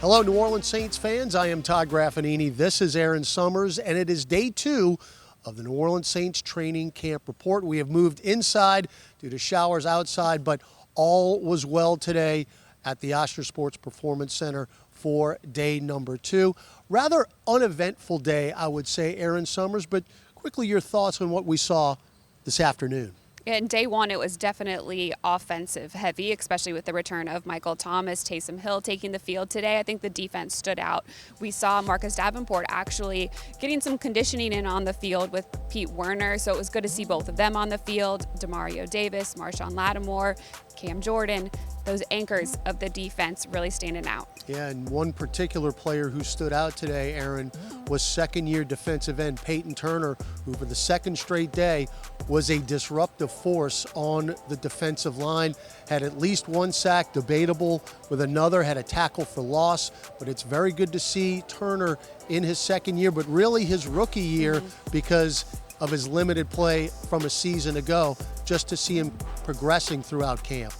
Hello, New Orleans Saints fans. I am Todd Graffagnini. This is Erin Summers, and it is day 2 of the New Orleans Saints training camp report. We have moved inside due to showers outside, but all was well today at the Oshner Sports Performance Center for day number 2. Rather uneventful day, I would say, Erin Summers, but quickly your thoughts on what we saw this afternoon. In day 1, it was definitely offensive heavy, especially with the return of Michael Thomas, Taysom Hill taking the field today. I think the defense stood out. We saw Marcus Davenport actually getting some conditioning in on the field with Pete Werner, so it was good to see both of them on the field. Demario Davis, Marshawn Lattimore, Cam Jordan, those anchors of the defense really standing out. Yeah, and one particular player who stood out today, Erin, was second-year defensive end Peyton Turner, who for the second straight day was a disruptive force on the defensive line. Had at least one sack, debatable with another, had a tackle for loss. But it's very good to see Turner in his second year, but really his rookie year because of his limited play from a season ago, just to see him progressing throughout camp.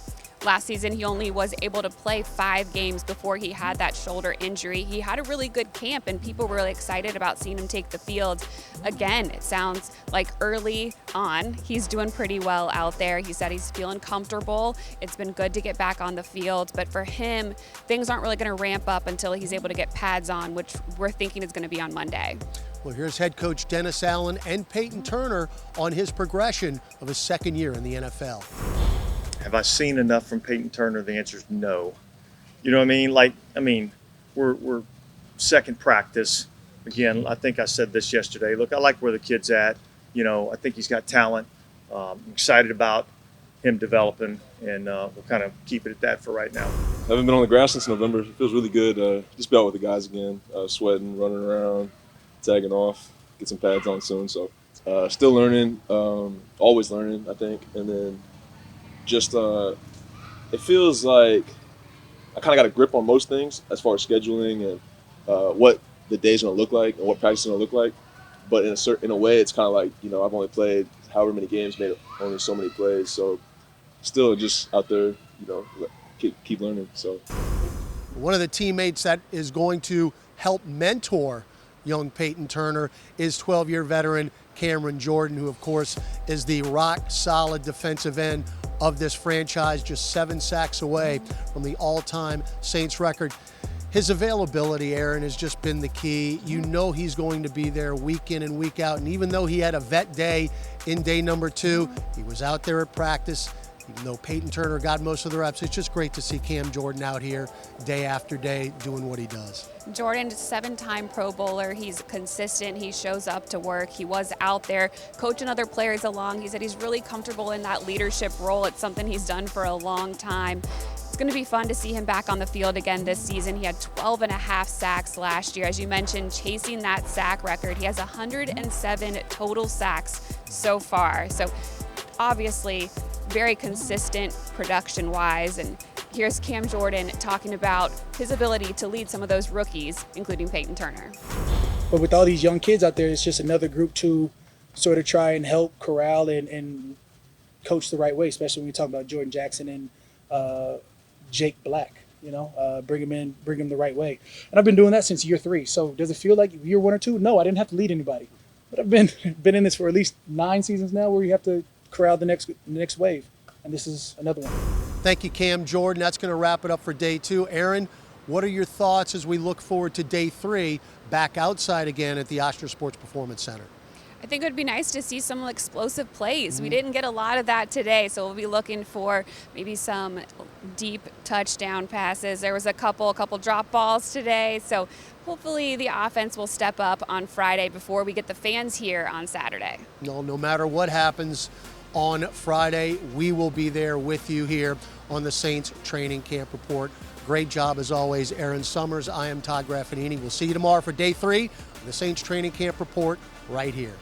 Last season, he only was able to play 5 games before he had that shoulder injury. He had a really good camp, and people were really excited about seeing him take the field. Again, it sounds like early on, he's doing pretty well out there. He said he's feeling comfortable. It's been good to get back on the field, but for him, things aren't really going to ramp up until he's able to get pads on, which we're thinking is going to be on Monday. Well, here's head coach Dennis Allen and Peyton Turner on his progression of his second year in the NFL. Have I seen enough from Peyton Turner? The answer is no. You know what I mean? We're second practice. Again, I think I said this yesterday. Look, I like where the kid's at. You know, I think he's got talent. I'm excited about him developing, and we'll kind of keep it at that for right now. I haven't been on the grass since November. It feels really good. Just be out with the guys again, sweating, running around, tagging off, get some pads on soon. So still learning, always learning, I think. And then just it feels like I kind of got a grip on most things as far as scheduling and what the day's going to look like and what practice is going to look like. But in a way, it's kind of like, you know, I've only played however many games, made only so many plays. So still just out there, you know, keep learning. So one of the teammates that is going to help mentor young Peyton Turner is 12-year veteran Cameron Jordan, who, of course, is the rock-solid defensive end of this franchise, just 7 sacks away from the all-time Saints record. His availability, Erin, has just been the key. You know he's going to be there week in and week out, and even though he had a vet day in day number 2, he was out there at practice. Even though Peyton Turner got most of the reps, it's just great to see Cam Jordan out here day after day doing what he does. Jordan, 7-time Pro Bowler. He's consistent. He shows up to work. He was out there coaching other players along. He said he's really comfortable in that leadership role. It's something he's done for a long time. It's going to be fun to see him back on the field again this season. He had 12.5 sacks last year. As you mentioned, chasing that sack record. He has 107 total sacks so far. So obviously very consistent production-wise. And here's Cam Jordan talking about his ability to lead some of those rookies, including Peyton Turner. But with all these young kids out there, it's just another group to sort of try and help corral and coach the right way, especially when you talk about Jordan Jackson and Jake Black, you know, bring him the right way. And I've been doing that since year 3. So does it feel like year 1 or 2? No, I didn't have to lead anybody. But I've been in this for at least 9 seasons now where you have to corral the next wave. And this is another one. Thank you, Cam Jordan. That's going to wrap it up for day 2. Erin, what are your thoughts as we look forward to day 3, back outside again at the Oshner Sports Performance Center? I think it would be nice to see some explosive plays. We didn't get a lot of that today, so we'll be looking for maybe some deep touchdown passes. There was a couple drop balls today, so hopefully the offense will step up on Friday before we get the fans here on Saturday. No matter what happens on Friday, we will be there with you here on the Saints Training Camp Report. Great job as always, Erin Summers. I am Todd Graffagnini. We'll see you tomorrow for day 3 of the Saints Training Camp Report right here.